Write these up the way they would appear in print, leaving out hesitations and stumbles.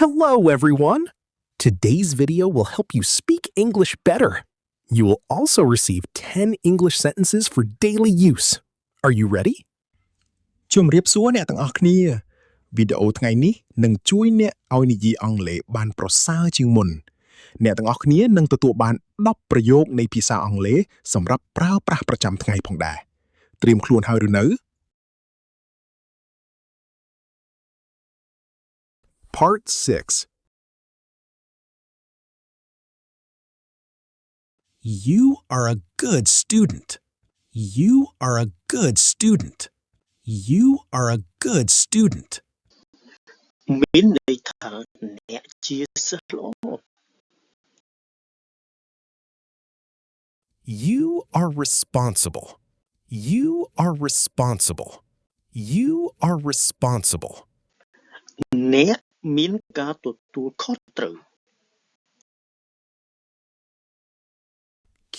Hello, everyone! Today's video will help you speak English better. You will also receive 10 English sentences for daily use. Are you ready? ជំរាបសួរអ្នកទាំងអស់គ្នាវីដេអូថ្ងៃនេះនឹងជួយអ្នកឲ្យនិយាយអង់គ្លេសបានប្រសើរជាងមុនអ្នកទាំងអស់គ្នានឹងទទួលបាន10ប្រយោគនៃភាសាអង់គ្លេសសម្រាប់ប្រើប្រាស់ប្រចាំថ្ងៃផងដែរត្រៀមខ្លួនហើយឬនៅ Part 6 You are a good student. You are a good student. You are a good student. មានន័យថាអ្នកជាសិស្សល្អ You are responsible. You are responsible. You are responsible. អ្នកមានការទទួលខុសត្រូវ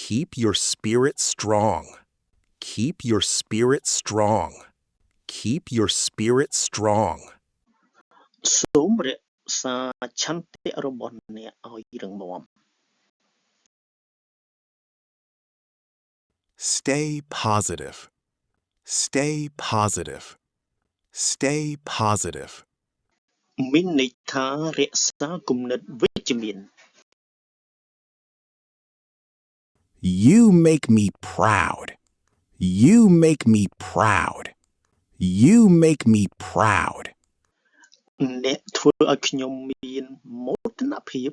Keep your spirit strong. Keep your spirit strong. Keep your spirit strong. សូមរក្សាឆន្ទៈរបស់អ្នកឲ្យរឹងមាំ Stay positive. Stay positive. Stay positive. មានន័យថារក្សាគំនិតវិជ្ជមាន You make me proud. You make me proud. You make me proud. អ្នកធ្វើឲ្យខ្ញុំមានមោទនភាព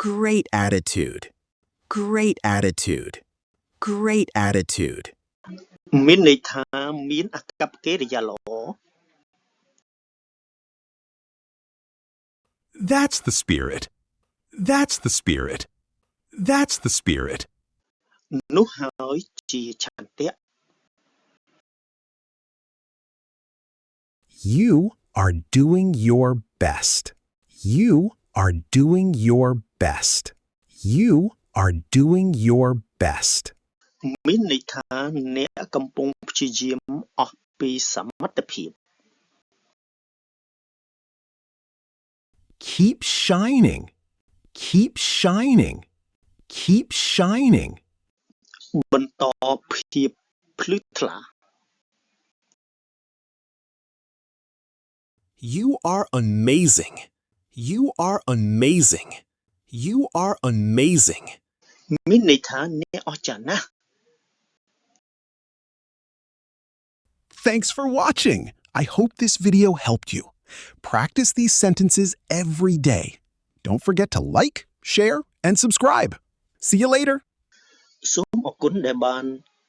Great attitude. Great attitude. Great attitude. មានន័យថាមានអាកប្បកិរិយាល្អ That's the spirit. That's the spirit. That's the spirit. នោះហើយជាឆន្ទៈ You are doing your best. You are doing your best. You are doing your best. មានន័យថាអ្នកកំពុងព្យាយាមអស់ពីសមត្ថភាព Keep shining. Keep shining. Keep shining. បន្តភាពភ្លឺថ្លា You are amazing. You are amazing. You are amazing. មានន័យថាអ្នកអស្ចារ្យណាស់ Thanks for watching. I hope this video helped you. Practice these sentences every day. Don't forget to like, share, and subscribe. See you later. សូមអរគុណដែលបាន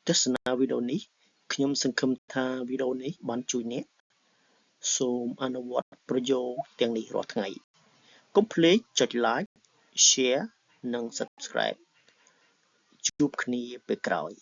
ទស្សនាវីដេអូនេះខ្ញុំសង្ឃឹមថាវីដេអូនេះបានជួយអ្នកសូមអនុវត្តប្រយោគទាំងនេះរាល់ថ្ងៃកុំភ្លេចចុច like share និង subscribe ជួបគ្នាពេលក្រោយ